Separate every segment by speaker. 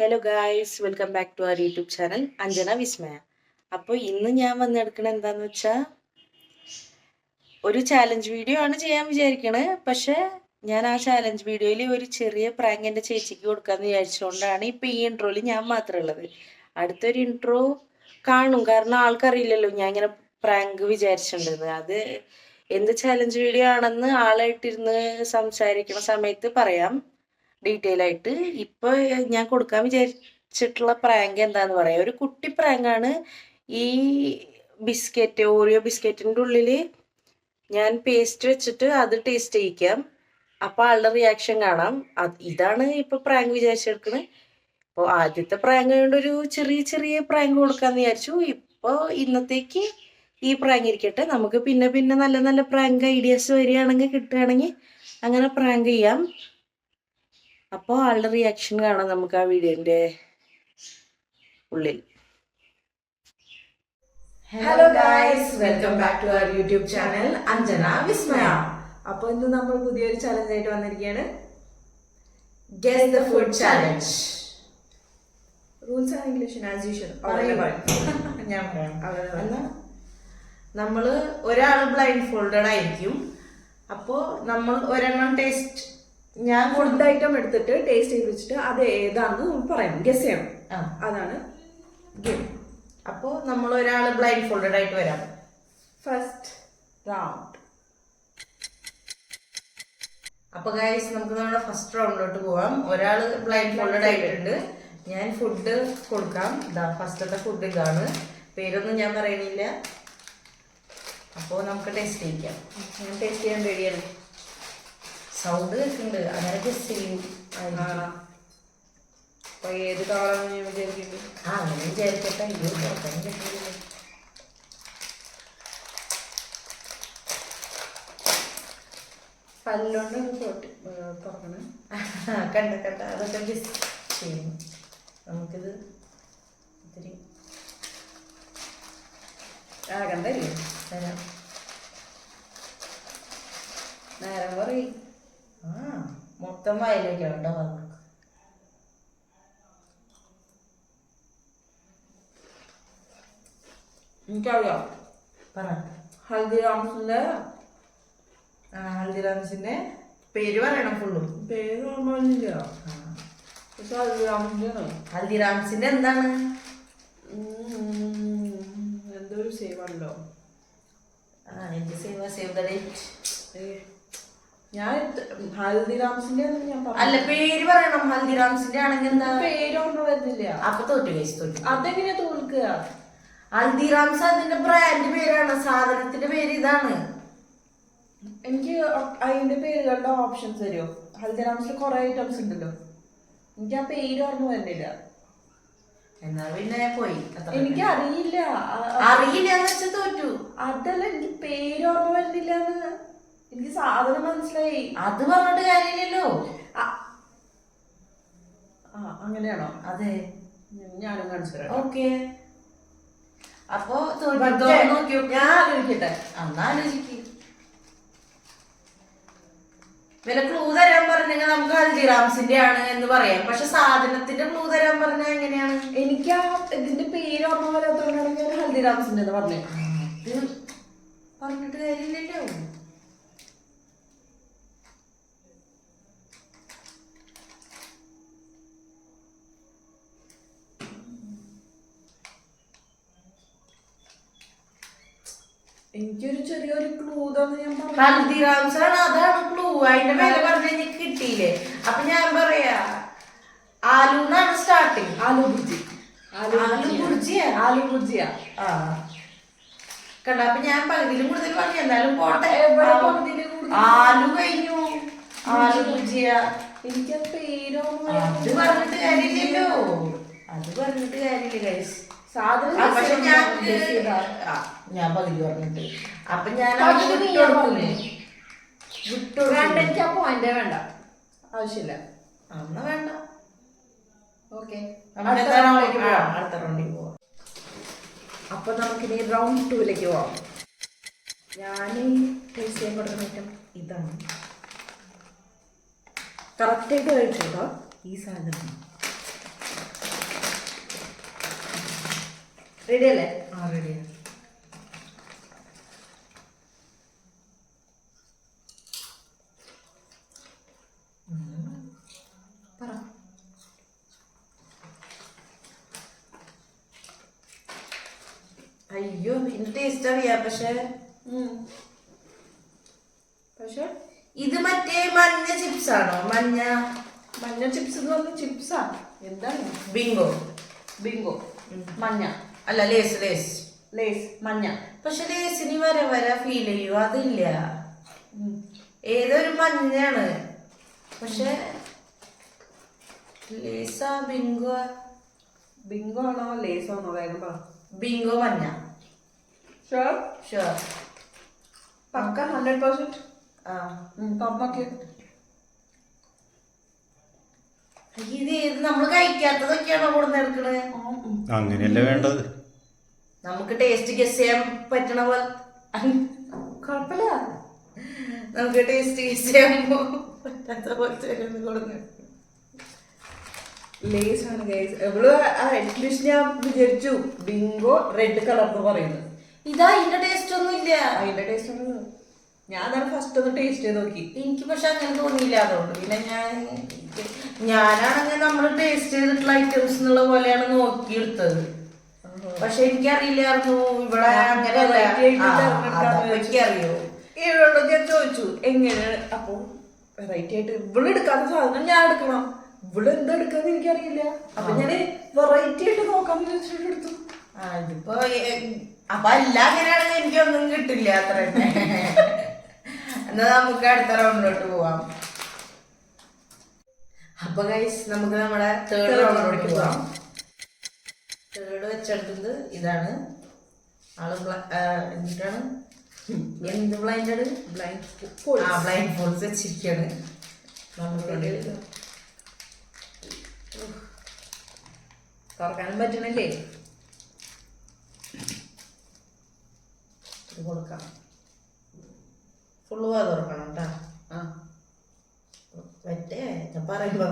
Speaker 1: Hello guys, welcome back to our YouTube channel Anjana Vismaya. അപ്പോൾ ഇന്ന് ഞാൻ വന്നെടുക്കണത് എന്താണെന്ന് വെച്ചാൽ ഒരു ചാലഞ്ച് വീഡിയോ ആണ് ചെയ്യാൻ വിചാരിക്കണത്. പക്ഷെ ഞാൻ ആ ചാലഞ്ച് വീഡിയോയിൽ ഒരു ചെറിയ പ്രാങ്ക് എൻ്റെ ചേച്ചിക്ക് കൊടുക്കാമെന്ന് വിചാരിച്ചുകൊണ്ടാണ് ഇപ്പോൾ ഈ ഇൻട്രോയിൽ ഞാൻ മാത്രമേ ഉള്ളത്. അടുത്തൊരു ഇൻട്രോ കാണും, കാരണം ആൾക്കറിയില്ലല്ലോ ഞാൻ ഇങ്ങനെ പ്രാങ്ക് വിചാരിച്ചിട്ടുണ്ടെന്ന്. അത് എന്ത് ചാലഞ്ച് വീഡിയോ ആണെന്ന് ആളായിട്ടിരുന്ന് സംസാരിക്കുന്ന സമയത്ത് പറയാം ഡീറ്റെയിൽ ആയിട്ട്. ഇപ്പൊ ഞാൻ കൊടുക്കാൻ വിചാരിച്ചിട്ടുള്ള പ്രാങ്ക് എന്താന്ന് പറയാം, ഒരു കുട്ടി പ്രാങ്കാണ്. ഈ ബിസ്ക്കറ്റ്, ഓറിയോ ബിസ്ക്കറ്റിൻ്റെ ഉള്ളിൽ ഞാൻ പേസ്റ്റ് വെച്ചിട്ട് അത് ടേസ്റ്റ് ചെയ്യിക്കാം. അപ്പൊ ആളുടെ റിയാക്ഷൻ കാണാം. ഇതാണ് ഇപ്പൊ പ്രാങ്ക് വിചാരിച്ചെടുക്കുന്നത്. അപ്പോൾ ആദ്യത്തെ പ്രാങ്ക് ആയതുകൊണ്ട് ഒരു ചെറിയ ചെറിയ പ്രാങ്ക് കൊടുക്കാന്ന് വിചാരിച്ചു. ഇപ്പോൾ ഇന്നത്തേക്ക് ഈ പ്രാങ്ക് ഇരിക്കട്ടെ. നമുക്ക് പിന്നെ പിന്നെ നല്ല നല്ല പ്രാങ്ക് ഐഡിയാസ് വരികയാണെങ്കിൽ കിട്ടുകയാണെങ്കിൽ അങ്ങനെ പ്രാങ്ക് ചെയ്യാം. അപ്പോൾ ആളുടെ റിയാക്ഷൻ കാണാം നമുക്ക് ആ വീഡിയോന്റെ ഉള്ളിൽ.
Speaker 2: Hello guys, welcome back to our YouTube channel Anjana Vismaya. അപ്പോൾ ഇന്ന് നമ്മൾ പുതിയൊരു ചലഞ്ച് ആയിട്ട് വന്നിരിക്കുകയാണ്, guess the food challenge. Rules and regulation as usual ഞാൻ പറയാം.
Speaker 1: നമ്മൾ ഒരാൾ ബ്ലൈൻഡ് ഫോൾഡഡ് ആയിരിക്കും. അപ്പോൾ നമ്മൾ ഒരെണ്ണം ടേസ്റ്റ്,
Speaker 2: ഞാൻ ഫുഡ് ഐറ്റം എടുത്തിട്ട് ടേസ്റ്റ് ചെയ്ത് വെച്ചിട്ട് അത് ഏതാണെന്ന് നമ്മൾ പറയണം, ഗെസ് ചെയ്യണം. അതാണ് ഗെയിം.
Speaker 1: അപ്പോൾ നമ്മൾ ഒരാൾ ബ്ലൈൻഡ് ഫോൾഡഡ് ആയിട്ട് വരാം.
Speaker 2: First round.
Speaker 1: അപ്പോൾ ഗൈസ്, നമുക്ക് നമ്മുടെ ഫസ്റ്റ് റൗണ്ടിലോട്ട് പോവാം. ഒരാൾ ബ്ലൈൻഡ് ഫോൾഡഡ് ആയിട്ടുണ്ട്. ഞാൻ ഫുഡ് കൊടുക്കാം. ഇതാ ഫസ്റ്റത്തെ ഫുഡ് ഇതാണ്. പേരൊന്നും ഞാൻ പറയണില്ല. അപ്പോൾ നമുക്ക് ടേസ്റ്റ് ചെയ്യിക്കാം.
Speaker 2: ഞാൻ ടേസ്റ്റ് ചെയ്യാൻ റെഡിയാണ്.
Speaker 1: സൗണ്ട് കേൾക്കുന്നുണ്ട്, അങ്ങനെ ഗസ് ചെയ്യും.
Speaker 2: അപ്പൊ ഏത് കളറാണെന്ന് ഞാൻ വിചാരിക്കുന്നത്.
Speaker 1: അങ്ങനെ വിചാരിക്കട്ടെ.
Speaker 2: പല്ലുകൊണ്ട് തുറക്കണം.
Speaker 1: കണ്ട കണ്ട അതൊക്കെ ഗസ് ചെയ്യും. നമുക്കിത് ഇത്തിരി
Speaker 2: കണ്ടല്ലേ
Speaker 1: തരാം.
Speaker 2: നേരം പറയും.
Speaker 1: മൊത്തം വായിലേക്കാണ് കേട്ടോ വന്നത്.
Speaker 2: എനിക്കറിയാം.
Speaker 1: പറ. ഹൽദിറാംസിന്റെ പേര് പറയണം ഫുള്ളും.
Speaker 2: പേര് ഓർമ്മയില്ല. പക്ഷെ
Speaker 1: ഹൽദിറാംസിന്റെ എന്താണ്?
Speaker 2: എന്തൊരു സേവ് ആണല്ലോ.
Speaker 1: എനിക്ക് സേവ് ദ ഡേറ്റ്.
Speaker 2: ഞാൻ ഹൽദിറാംസിന്റെ
Speaker 1: അല്ല, പേര് പറയണം. ഹൽദിറാംസിന്റെ ആണെങ്കിൽ എന്താ
Speaker 2: പേര് ഓർമ്മ വരുന്നില്ല.
Speaker 1: അപ്പൊ തോറ്റു കഴിച്ചു, തോറ്റു.
Speaker 2: അതെങ്ങനെയാ തോൽക്കുക?
Speaker 1: ഹൽദിറാംസ് അതിന്റെ ബ്രാൻഡ് പേരാണ്, സാധനത്തിന്റെ പേര് ഇതാണ്.
Speaker 2: എനിക്ക് അതിന്റെ പേരുകളുടെ ഓപ്ഷൻസ് തരുമോ? ഹൽദിറാംസിൽ കുറെ ഐറ്റംസ് ഉണ്ടല്ലോ, എനിക്ക് ആ പേര് ഓർമ്മ വരുന്നില്ല.
Speaker 1: എന്നാ പിന്നെ പോയി.
Speaker 2: എനിക്ക് അറിയില്ല.
Speaker 1: അറിയില്ല തോറ്റു.
Speaker 2: അതല്ല, എനിക്ക് പേര് ഓർമ്മ വരുന്നില്ല. എനിക്ക് സാധനം മനസ്സിലായി.
Speaker 1: അത് പറഞ്ഞിട്ട് കാര്യമില്ലല്ലോ.
Speaker 2: അങ്ങനെയാണോ?
Speaker 1: അതെ,
Speaker 2: ഞാനും കാണിച്ചു തരാം.
Speaker 1: ഓക്കെ. അപ്പൊ
Speaker 2: ഞാൻ ആലോചിക്കട്ടെ.
Speaker 1: എന്നാ ആലോചിക്ക്. വില ക്ലൂ തരാൻ പറഞ്ഞെങ്കിൽ നമുക്ക് ഹൽദിറാംസിന്റെ ആണ് എന്ന് പറയാം. പക്ഷെ സാധനത്തിന്റെ ക്ലൂ തരാൻ പറഞ്ഞാൽ എങ്ങനെയാണ്?
Speaker 2: എനിക്ക് ആ ഇതിന്റെ പേര് ഓർമ്മ വരാത്തോണ്ടാണെങ്കിൽ ഹൽദിറാംസിന്റെ പറഞ്ഞു.
Speaker 1: ഇത് പറഞ്ഞിട്ട് കാര്യമില്ലല്ലോ.
Speaker 2: എനിക്കൊരു ചെറിയൊരു ക്ലൂ തന്നെ ഞാൻ പറഞ്ഞു.
Speaker 1: ഹൽദിറാംസ് ആണ്, അതാണ് ക്ലൂ. അതിന്റെ മേലെ പറഞ്ഞ എനിക്ക് കിട്ടിയില്ലേ? അപ്പൊ ഞാൻ പറയാ ആലൂന്നാണ് സ്റ്റാർട്ടിങ്.
Speaker 2: ആലു ഭുജി. ആലു ഭുജിയ.
Speaker 1: കണ്ട, അപ്പൊ ഞാൻ പകുതിയിലും കൂടുതൽ പറഞ്ഞു. എന്നാലും പോട്ടെ.
Speaker 2: ആലു
Speaker 1: കഴിഞ്ഞു. ആലു ഭുജിയ.
Speaker 2: എനിക്ക് പേരോ
Speaker 1: അത് പറഞ്ഞിട്ട് കാര്യമില്ലല്ലോ. അത് പറഞ്ഞിട്ട് കാര്യമില്ല ഗൈസ്.
Speaker 2: പക്ഷെ
Speaker 1: ഞാൻ പകുതി പറഞ്ഞിട്ട്. അപ്പൊ ഞാൻ
Speaker 2: എനിക്ക് ആ പോയിന്റ് വേണ്ട, ആവശ്യമില്ല.
Speaker 1: അന്ന വേണ്ട.
Speaker 2: ഓക്കെ,
Speaker 1: അടുത്ത റൗണ്ടിൽ പോവാം.
Speaker 2: അപ്പൊ നമുക്കിനി റൗണ്ട് 2ലേക്ക് പോവാം. ഞാൻ ടേസ്റ്റ് ചെയ്യാൻ കൊടുക്കുന്ന ഐറ്റം ഇതാണ്. കറക്റ്റായിട്ട് കഴിച്ചു കേട്ടോ.
Speaker 1: ഈ സാധനം
Speaker 2: റെഡി അല്ലേ?
Speaker 1: ആ റെഡിയാ.
Speaker 2: പറ.
Speaker 1: അയ്യോ ഇതിന്റെ ടേസ്റ്റ് അറിയാം, പക്ഷെ
Speaker 2: പക്ഷെ
Speaker 1: ഇത് മറ്റേ മഞ്ഞ ചിപ്സ് ആണോ?
Speaker 2: മഞ്ഞ ചിപ്സ് എന്ന് പറഞ്ഞ ചിപ്സാ? എന്താണ്?
Speaker 1: ബിങ്കോ.
Speaker 2: ബിങ്കോ മഞ്ഞ
Speaker 1: അല്ല, ലേസ്.
Speaker 2: ലേസ് മഞ്ഞ.
Speaker 1: പക്ഷെ ലേസിന് വര ഫീൽ ചെയ്യും, അതില്ല. ഏതൊരു മഞ്ഞാണ്, പക്ഷെ ലേസാ ബിങ്കോ?
Speaker 2: ബിങ്കോ ആണോ ലേസ് ആണോ? വേഗം പറ.
Speaker 1: ബിങ്കോ മഞ്ഞ.
Speaker 2: ഷുവർ?
Speaker 1: ഷുവർ.
Speaker 2: പക്ക 100%?
Speaker 1: ആ.
Speaker 2: പമ്മക്ക്
Speaker 1: ഇത് ഏത് നമ്മള് കഴിക്കാത്തതൊക്കെയാണോ കൊടുന്ന് എടുക്കണത്?
Speaker 3: അങ്ങനെയല്ലേ വേണ്ടത്.
Speaker 1: നമുക്ക് ടേസ്റ്റ് ഗസ് ചെയ്യാൻ പറ്റണ പോലെ.
Speaker 2: കുഴപ്പമില്ല.
Speaker 1: നമുക്ക് ടേസ്റ്റ് ഗസ് ചെയ്യാൻ പറ്റാത്ത പോലത്തെ കൊടുന്ന്.
Speaker 2: ലേസ് ആണ് ഗൈസ്. എവള് അറ്റ്ലീസ്റ്റ് ഞാൻ വിചാരിച്ചു ബിങ്കോ റെഡ് കളർ എന്ന് പറയുന്നത്.
Speaker 1: ഇതാ ഇതിന്റെ ടേസ്റ്റ് ഒന്നും ഇല്ല.
Speaker 2: അതിന്റെ ടേസ്റ്റ് ഒന്ന് ഞാൻ അതാണ് ഫസ്റ്റ് ഒന്ന് ടേസ്റ്റ് ചെയ്ത് നോക്കി.
Speaker 1: എനിക്ക് പക്ഷെ അങ്ങനെ തോന്നിയില്ല. അതുകൊണ്ട് പിന്നെ ഞാനാണെങ്കിൽ നമ്മൾ ടേസ്റ്റ് ചെയ്തിട്ടുള്ള ഐറ്റംസ് എന്നുള്ള പോലെയാണ് നോക്കിയെടുത്തത്. പക്ഷെ എനിക്കറിയില്ലായിരുന്നു ഇവിടെ അങ്ങനെയല്ല. എനിക്കറിയോ
Speaker 2: ഇവളോട് ഞാൻ ചോദിച്ചു എങ്ങനെ, അപ്പൊ വെറൈറ്റി ആയിട്ട് ഇവള് എടുക്കാത്ത സാധനം ഞാൻ എടുക്കണം, ഇവിടെ എന്താ എടുക്കാന്ന് എനിക്കറിയില്ല. അപ്പൊ ഞാന് വെറൈറ്റി ആയിട്ട് നോക്കാന്ന് വെച്ചിട്ട് എടുത്തു.
Speaker 1: ഇതിപ്പോ അപ്പൊ എല്ലാം അങ്ങനെയാണെങ്കിൽ എനിക്കൊന്നും കിട്ടില്ല അത്ര തന്നെ. എന്നാ നമുക്ക് അടുത്ത റൗണ്ടിലോട്ട് പോവാം. അപ്പൊ ഗൈസ് നമുക്ക് നമ്മുടെ തേർഡ് റൗണ്ടിലോട്ട് പോവാം. തേർഡ് വെച്ചെടുത്തത് ഇതാണ്. ആള് എന്നിട്ടാണ് എന്ത് ബ്ലൈൻഡ് ബ്ലൈൻഡ് ഫോൾസ് വെച്ചിരിക്കാണ്. നമുക്ക്
Speaker 2: തുറക്കാനും പറ്റണല്ലേ?
Speaker 1: ഇത് കൊടുക്കാം. ഫുള്ള് വാ തുറക്കണം കേട്ടാ. മറ്റേ ഞാൻ പറയുമ്പോ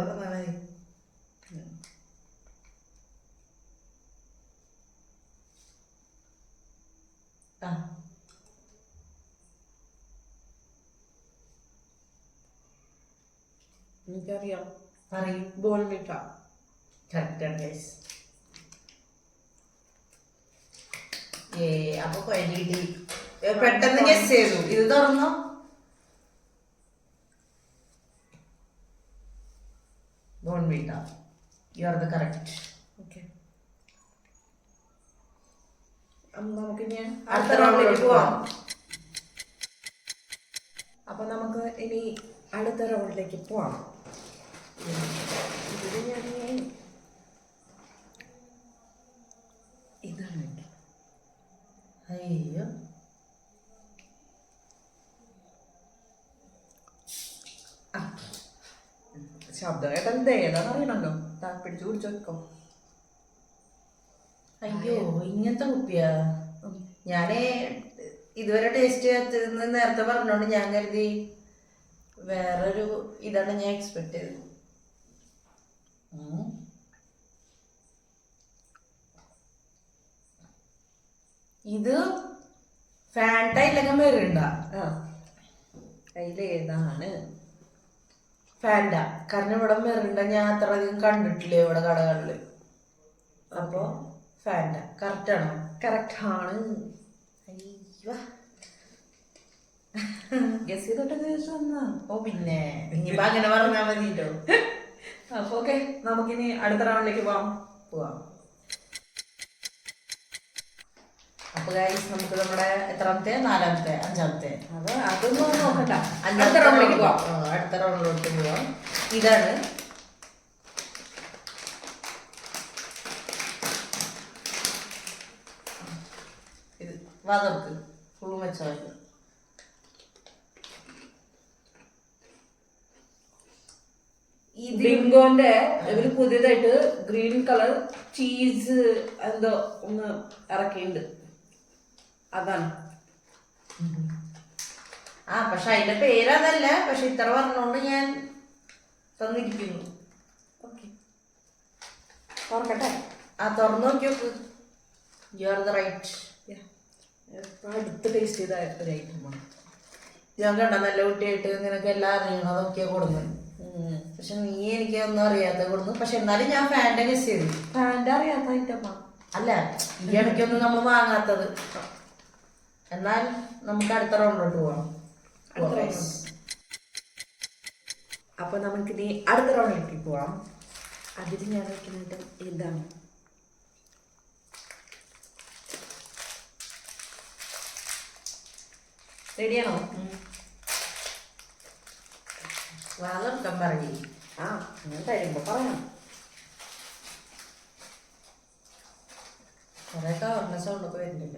Speaker 2: എനിക്കറിയാം.
Speaker 1: പറയും.
Speaker 2: ബോൺവിറ്റ.
Speaker 1: കറക്റ്റാണ് ഗൈസ്. അപ്പൊ കഴിഞ്ഞിട്ട് പെട്ടെന്ന് ഗസ് ചെയ്തു. ഇത് തുറന്നോ? Bournvita. You are the correct.
Speaker 2: Okay, നമുക്ക് ഇനി
Speaker 1: അടുത്ത റൗണ്ടിലേക്ക് പോവാം.
Speaker 2: അപ്പൊ നമുക്ക് ഇനി അടുത്ത റൗണ്ടിലേക്ക് പോവാം. ഇതിൽ ഞാൻ ഇതാണ്.
Speaker 1: അയ്യോ
Speaker 2: ശബ്ദമായിട്ട് എന്ത് ഏതാന്ന് അറിയണല്ലോ. പിടിച്ചു പിടിച്ചു വെക്കോ.
Speaker 1: അയ്യോ ഇങ്ങനത്തെ കുപ്പിയാ. ഞാനേ ഇതുവരെ ടേസ്റ്റ് ചെയ്യാത്തതെന്ന് നേരത്തെ പറഞ്ഞോണ്ട് ഞാൻ കരുതി വേറൊരു ഇതാണ് ഞാൻ എക്സ്പെക്ട് ചെയ്തത്. ഇത് ഫാൻറ്റ ഇല്ലെങ്കിൽ മെറിണ്ട.
Speaker 2: അതിലേതാണ്
Speaker 1: ഫാൻറ്റ? കാരണം ഇവിടെ മെറിണ്ട ഞാൻ അത്ര അധികം കണ്ടിട്ടില്ല ഇവിടെ കടകളില്. അപ്പൊ ഫാൻറ്റ കറക്റ്റ് ആണോ?
Speaker 2: കറക്റ്റ് ആണ്.
Speaker 1: അയ്യോ
Speaker 2: ഗസ് ചെയ്തോട്ടെ ചോദിച്ചു വന്നാ.
Speaker 1: ഓ പിന്നെ ഇനിയിപ്പോ അങ്ങനെ പറഞ്ഞാൽ മതിട്ടോ.
Speaker 2: അപ്പൊ ഓക്കെ, നമുക്കിനി അടുത്ത റൗണ്ടിലേക്ക്
Speaker 1: പോവാം. അപ്പൊ ഗൈസ് നമുക്ക് നമ്മുടെ എത്രാമത്തെ? നാലാമത്തെ? അഞ്ചാമത്തെ?
Speaker 2: അതൊന്നും നോക്കണ്ട.
Speaker 1: അടുത്ത റൗണ്ടിലേക്ക് പോവാം. അടുത്ത റൗണ്ടിലോട്ട് പോവാം. ഇതാണ് ഇത്. വാതർക്ക് ഫുള്ള് വെച്ചാൽ
Speaker 2: ബിങ്കോന്റെ ഇവര് പുതിയതായിട്ട് ഗ്രീൻ കളർ ചീസ് എന്തോ ഒന്ന് ഇറക്കിയിട്ടുണ്ട്. അതാണ്.
Speaker 1: പക്ഷെ അതിന്റെ പേര് അതല്ല. പക്ഷെ ഇത്ര പറഞ്ഞോണ്ട് ഞാൻ തന്നിരിക്കുന്നു.
Speaker 2: ഓക്കെ, തുറക്കട്ടെ.
Speaker 1: തുറന്നു നോക്കി നോക്ക്. You are the right.
Speaker 2: അടുത്ത് ടേസ്റ്റ് ചെയ്ത ഒരു ഐറ്റമാണ്.
Speaker 1: ഞാൻ കണ്ട നല്ല കുട്ടിയായിട്ട് നിനക്ക് എല്ലാം അറിയണം അതൊക്കെ കൊടുന്നു. പക്ഷെ നീ എനിക്ക് ഒന്നും അറിയാത്ത കൊടുന്നു. പക്ഷെ എന്നാലും ഞാൻ ഫാൻ്റെ മിസ് ചെയ്തു.
Speaker 2: ഫാൻ്റെ അറിയാത്ത ഐറ്റമാ
Speaker 1: അല്ല, ഈ ഇടയ്ക്കൊന്നും നമ്മൾ വാങ്ങാത്തത്. എന്നാൽ നമുക്ക് അടുത്ത റൗണ്ടിലോട്ട് പോവാം.
Speaker 2: അപ്പൊ നമുക്കിനി അടുത്ത റൗണ്ടിലേക്ക് പോവാം. അതിൽ ഞാൻ വയ്ക്കുന്നത് ഇതാണ്. റെഡിയാണോ?
Speaker 1: വാങ്ങാൻ പറയേ.
Speaker 2: ആ, ഞാൻ തരുമ്പോ പറയാം.
Speaker 1: കുറെ കവറിന്റെ സൗണ്ടൊക്കെ വരുന്നില്ല.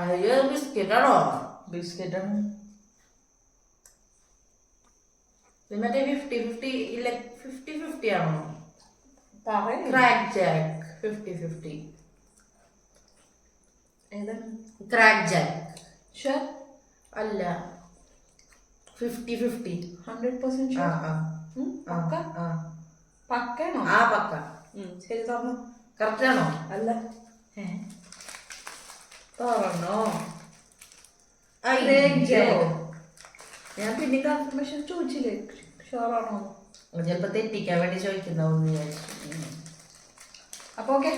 Speaker 1: അയ്യോ, ബിസ്ക്കറ്റാണോ?
Speaker 2: ബിസ്ക്കറ്റാണ്.
Speaker 1: മറ്റേ 50-50 ഇല്ല, 50-50 ആണോ?
Speaker 2: പറയും.
Speaker 1: Crack Jack 50-50.
Speaker 2: ഏതാണ്?
Speaker 1: ക്രാക്ക് ജാക്ക്
Speaker 2: ഷുവർ
Speaker 1: അല്ല, 50-50.
Speaker 2: 100% ഷുവർ. പക്ക? പക്കയാണോ?
Speaker 1: ആ പക്ക.
Speaker 2: ശരി, തുറന്നു.
Speaker 1: കറക്റ്റ് ആണോ?
Speaker 2: അല്ല,
Speaker 1: തുറന്നോ?
Speaker 2: ഞാൻ പിന്നെ കൺഫർമേഷൻ ചോദിച്ചില്ലേ ഷുവറാണോ?
Speaker 1: ചിലപ്പോ തെറ്റിക്കാൻ വേണ്ടി ചോദിക്കുന്നതാവും വിചാരിച്ചു.
Speaker 2: അപ്പൊ ഓക്കെ,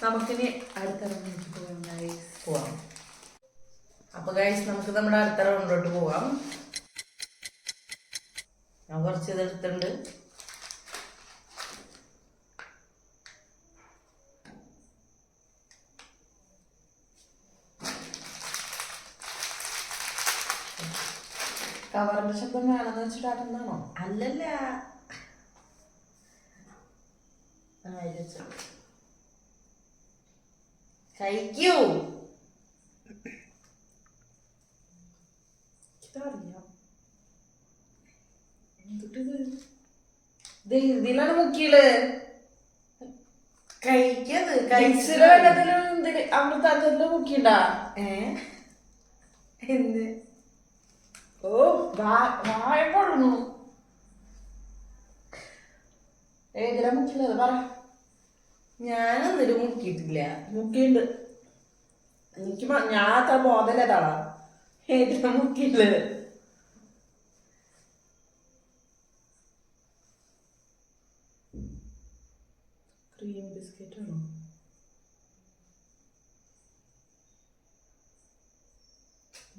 Speaker 2: നമുക്കിനി അടുത്ത റൗണ്ടിലേക്ക്
Speaker 1: പോവാം. അപ്പൊ ഗൈസ്, നമുക്ക് നമ്മുടെ അടുത്ത റൗണ്ടിലോട്ട് പോവാം. ഞാൻ കുറച്ച് ഇതെടുത്തിട്ടുണ്ട്.
Speaker 2: കവറിന്റെ ശബ്ദം വേണമെന്ന് വെച്ചിട്ടാണെന്നാണോ?
Speaker 1: അല്ലല്ല, കഴിക്കൂ.
Speaker 2: ഇതറിയാം. ഇതിലാണ് മുക്കിയത്.
Speaker 1: കഴിക്കത്
Speaker 2: അമൃതാഞ്ചലില് മുക്കിണ്ടാ?
Speaker 1: എന്ത്?
Speaker 2: ഓ, വായ പൊടുന്നു. ഏതിലാ മുക്കിയത് പറ.
Speaker 1: ഞാനൊന്നിട്ട് മുക്കിയിട്ടില്ല.
Speaker 2: മുക്കിണ്ട്. എനിക്ക് ഞാൻ അത്ര ബോധല്ലേതാളാ. ഏതിലാ മുക്കിയില്ല? ക്രീം ബിസ്ക്കറ്റ് ആണോ?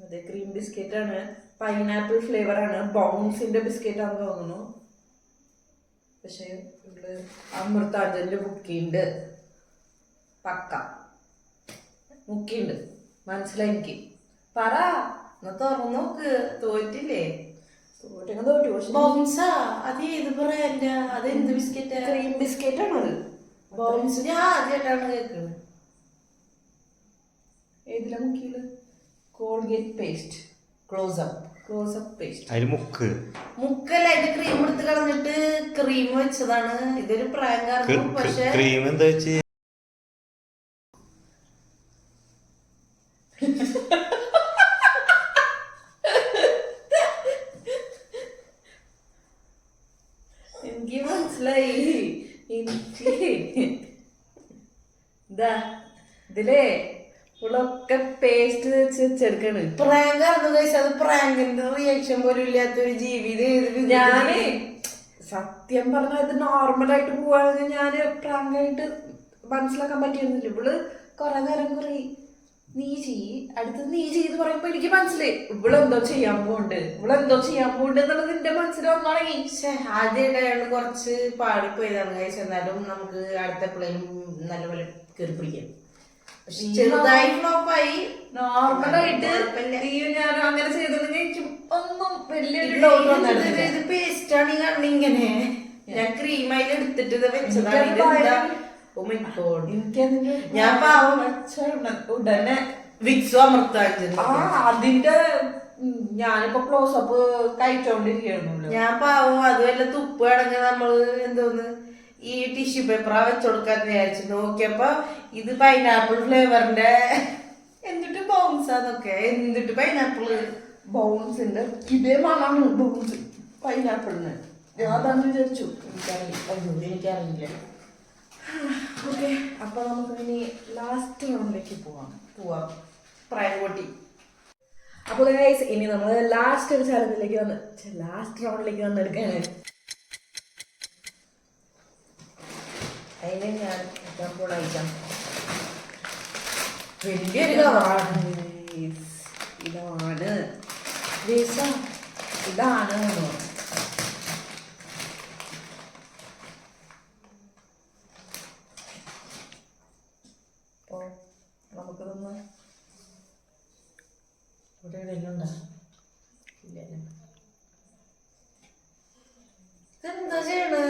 Speaker 2: അതെ, ക്രീം ബിസ്ക്കറ്റ് ആണ്. പൈനാപ്പിൾ ഫ്ലേവർ ആണ്. ബൗൺസിന്റെ ബിസ്ക്കറ്റ് ആണെന്ന് തോന്നുന്നു. പക്ഷെ ഇവിടെ അമൃതാഞ്ജലിന്റെ മുക്കിണ്ട്. പക്ക മുക്കിണ്ട്. മനസ്സിലായി എനിക്ക്. പറ.
Speaker 1: എന്നാ തുറന്നു നോക്ക്. തോറ്റില്ലേ?
Speaker 2: തോറ്റു. പക്ഷെ
Speaker 1: ബൗൺസാ? അത് ഏത് ബ്രാൻഡാ? അത് എന്ത് ബിസ്ക്കറ്റാ?
Speaker 2: ക്രീം ബിസ്ക്കറ്റ് ആണോ അത്?
Speaker 1: ബൗൺസ് ഞാൻ ആദ്യമായിട്ടാണ് കേൾക്കുന്നത്.
Speaker 2: ഏതിലാ മുക്കിയില്? Colgate paste. Closeup paste.
Speaker 3: അതിൽ മുക്ക്
Speaker 1: മുക്കല്ല, അതിന്റെ ക്രീം എടുത്ത് കളഞ്ഞിട്ട് ക്രീം വെച്ചതാണ്. ഇതൊരു പ്രാങ്കാർക്കും. പക്ഷെ
Speaker 3: ക്രീം എന്താ വെച്ച്
Speaker 2: എനിക്ക് മനസ്സിലായി. എനിക്ക് ഇതിലേ ഇവളൊക്കെ പേസ്റ്റ് വെച്ചെടുക്കാണ്.
Speaker 1: പ്രാങ്കാർന്നു കഴിച്ചാൽ അത് പ്രാങ്കിന്റെ റിയാക്ഷൻ പോലും ഇല്ലാത്തൊരു ജീവിതം.
Speaker 2: ഞാനേ സത്യം പറഞ്ഞാൽ ഇത് നോർമലായിട്ട് പോവാണെങ്കിൽ ഞാന് പ്രാങ്കായിട്ട് മനസ്സിലാക്കാൻ പറ്റിയിരുന്നില്ല. ഇവള് കൊറേ നേരം കുറെ നീ അടുത്തത് നീ ചെയ്ത് പറയുമ്പോ എനിക്ക് മനസ്സിലായി ഇവളെന്തോ ചെയ്യാൻ പോണ്ട് എന്നുള്ളത് എന്റെ മനസ്സിൽ വന്നാണെങ്കിൽ.
Speaker 1: ആദ്യമായിട്ടാണ് കുറച്ച് പാടിപ്പോയതാണ് കഴിച്ച. എന്നാലും നമുക്ക് അടുത്ത എപ്പോഴും നല്ലപോലെ കയറി പിടിക്കാം. പക്ഷെ ചെറുതായി ഫ്ലോപ്പായി.
Speaker 2: നോർമലായിട്ട് നീയും ഞാനും അങ്ങനെ ചെയ്തിട്ടുണ്ടെങ്കിൽ എനിക്ക് ഒന്നും വലിയൊരു ഡൗട്ട് വന്നിട്ടില്ല.
Speaker 1: ഇത് പേസ്റ്റാണ് ഈ കണ്ണിങ്ങനെ. ഞാൻ ക്രീം അതിൽ എടുത്തിട്ട് ഇത് വെച്ചതാണ്. ഞാൻ പാവം
Speaker 2: ഉടനെ
Speaker 1: വിക്സോ അമൃതാഞ്ജലി.
Speaker 2: അതിന്റെ ഞാനിപ്പോ ക്ലോസപ്പ് കഴിച്ചോണ്ടിരിക്കുന്നു.
Speaker 1: ഞാൻ പാവം അതുവല്ല തുപ്പ് അടങ്ങി നമ്മള് എന്തോന്ന് ഈ ടിഷ്യൂ പേപ്പറാ വെച്ചുകൊടുക്കാൻ വിചാരിച്ചു. നോക്കിയപ്പോ ഇത് പൈനാപ്പിൾ ഫ്ലേവറിന്റെ. എന്നിട്ട് ബൗൺസാന്നൊക്കെ. എന്നിട്ട് പൈനാപ്പിള്
Speaker 2: ബൗൺസ് ഉണ്ട്. ഇതേ മണാണ് ബൗൺസ് പൈനാപ്പിളിന്. ഞാൻ അതാണ് വിചാരിച്ചു.
Speaker 1: എനിക്കറിയില്ല.
Speaker 2: ഓക്കെ, അപ്പൊ നമുക്ക് ഇനി ലാസ്റ്റ് റൗണ്ടിലേക്ക് പോവാം. പ്രായപൊട്ടി. അപ്പൊ ഗൈസ്, ഇനി നമ്മൾ ലാസ്റ്റ് ഒരു ചാലഞ്ചിലേക്ക് ലാസ്റ്റ് റൗണ്ടിലേക്ക് വന്നെടുക്കാണ്. അതിന് ഞാൻ എക്സാമ്പിൾ അയക്കാം.
Speaker 1: വലിയൊരു കവറാണ്.
Speaker 2: ഇതാണ് അപ്പോ നമുക്കിതൊന്ന്
Speaker 1: ഇവിടെ എവിടെയെല്ലാം ഇല്ലല്ലേ? ഇതെന്താ ചെയ്യണേ?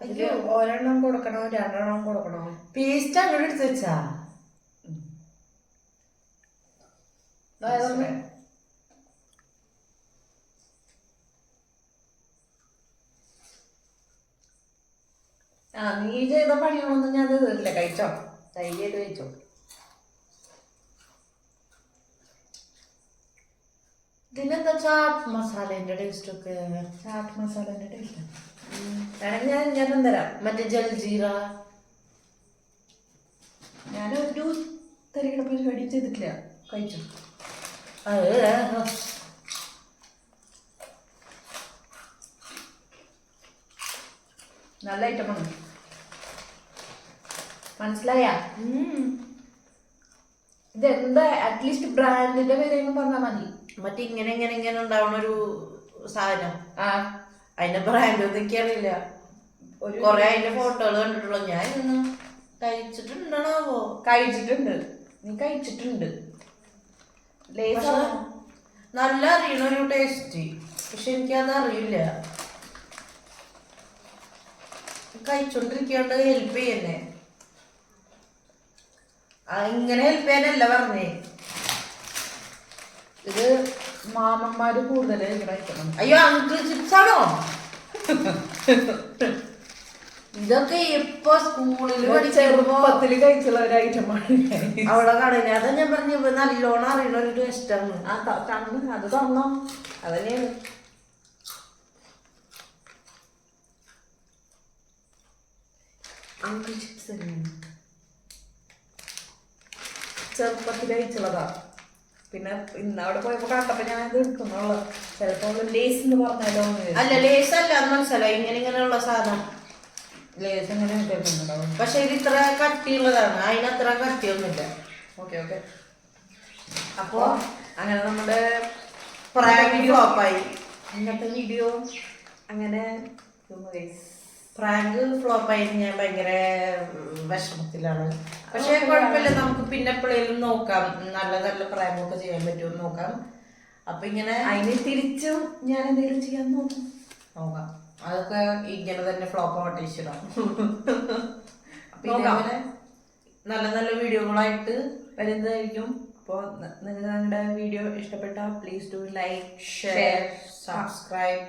Speaker 2: അതില് ഒരെണ്ണം കൊടുക്കണോ 2 എണ്ണം കൊടുക്കണോ?
Speaker 1: പേസ്റ്റ് അങ്ങോട്ട് എടുത്ത് വെച്ചാ
Speaker 2: നീ ചെയ്ത പണികളൊന്നും ഞാൻ തീർത്തില്ല. കഴിച്ചോ, ധൈര്യമായിട്ട് കഴിച്ചോ.
Speaker 1: ഇതിനെന്താ ചാട്ട് മസാലേന്റെ ടേസ്റ്റ് ഒക്കെ?
Speaker 2: ചാട്ട് മസാലേന്റെ ടേസ്റ്റ് വേണമെങ്കിൽ ഞാൻ തരാം.
Speaker 1: മറ്റേ ജൽജീറ
Speaker 2: ഞാനൊരു തരികട പരിപാടി ചെയ്തിട്ടില്ല. കഴിച്ചു. നല്ല ഐറ്റമാണ്. മനസ്സിലായ? ഇതെന്താ അറ്റ്ലീസ്റ്റ് ബ്രാൻഡിന്റെ പേരെന്ന് പറഞ്ഞാൽ മതി.
Speaker 1: മറ്റേ ഇങ്ങനെ ഉണ്ടാവണ ഒരു സാധനം. അതിന്റെ ബ്രാൻഡ് ഒന്നൊക്കെ അറിയില്ല. കൊറേ അതിന്റെ ഫോട്ടോകൾ കണ്ടിട്ടുള്ളൂ. ഞാൻ ഇന്ന് കഴിച്ചിട്ടുണ്ടാവോ?
Speaker 2: കഴിച്ചിട്ടുണ്ട്. നീ കഴിച്ചിട്ടുണ്ട്.
Speaker 1: നല്ല അറിയണ ഒരു ടേസ്റ്റ്. പക്ഷെ എനിക്കത് അറിയില്ല. കഴിച്ചോണ്ടിരിക്കാണ്ട് ഹെൽപ്പ് ചെയ്യന്നെ. ഇങ്ങനെ ഹെൽപ്പ് ചെയ്യാനല്ല പറഞ്ഞേ.
Speaker 2: ഇത് മാമന്മാര് കൂടുതൽ കഴിക്കണം.
Speaker 1: അയ്യോ, അങ്കിൾ ചിപ്സ് ആണോ ഇതൊക്കെ? ഇപ്പൊ സ്കൂളിൽ
Speaker 2: ചെറുപ്പത്തിൽ കഴിച്ചുള്ള ഒരു ഐറ്റമാണ്
Speaker 1: അവിടെ കടയില്ല. അതാ ഞാൻ പറഞ്ഞു, നല്ലോണം അറിയണ ഒരു ടേസ്റ്റാണ്.
Speaker 2: അത് തന്നോ? അതന്നെയാണ്.
Speaker 1: അങ്കിൾ ചിപ്സ് തന്നെയാണ്.
Speaker 2: ചെറുപ്പത്തിൽ കഴിച്ചുള്ളതാ. പിന്നെ ഇന്ന് അവിടെ പോയപ്പോ കണ്ടപ്പോ ഞാൻ ഇത് എടുക്കുന്നുള്ളു. ചിലപ്പോ ലേസ് എന്ന് പറഞ്ഞാലോ.
Speaker 1: അല്ല, ലേസ് അല്ല, അത് മനസ്സിലായി. ഇങ്ങനെയുള്ള സാധനം
Speaker 2: ലേസ് എങ്ങനെ കേൾക്കുന്നുണ്ടാവും.
Speaker 1: പക്ഷെ ഇത് ഇത്ര കട്ടിയുള്ളതാണ്. അതിനത്ര കട്ടിയൊന്നുമില്ല.
Speaker 2: Okay okay.
Speaker 1: അപ്പോ
Speaker 2: അങ്ങനെ നമ്മുടെ
Speaker 1: പ്രാങ്ക് ഫ്ലോപ്പായി.
Speaker 2: ഇന്നത്തെ വീഡിയോ അങ്ങനെ
Speaker 1: പ്രാങ്ക് ഫ്ലോപ്പായി. ഞാൻ ഭയങ്കര വിഷമത്തിലാണ്. പക്ഷെ കുഴപ്പമില്ല, നമുക്ക് പിന്നെ എപ്പോഴേലും നോക്കാം. നല്ല നല്ല പ്രാങ്കൊക്കെ ചെയ്യാൻ പറ്റുമെന്ന് നോക്കാം. അപ്പൊ ഇങ്ങനെ
Speaker 2: അതിന് തിരിച്ചും ഞാൻ എന്തെങ്കിലും ചെയ്യാൻ നോക്കാം.
Speaker 1: അതൊക്കെ ഇങ്ങനെ തന്നെ ഫ്ലോപ്പ് ആവട്ടെ ഇഷ്ടം. നല്ല നല്ല വീഡിയോകളായിട്ട്
Speaker 2: വരുന്നതായിരിക്കും. അപ്പോൾ നിങ്ങളുടെ വീഡിയോ ഇഷ്ടപ്പെട്ടാൽ please do like, share,
Speaker 1: subscribe,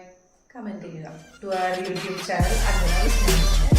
Speaker 2: comment ചെയ്യുക
Speaker 1: ടു അവർ യൂട്യൂബ് ചാനൽ.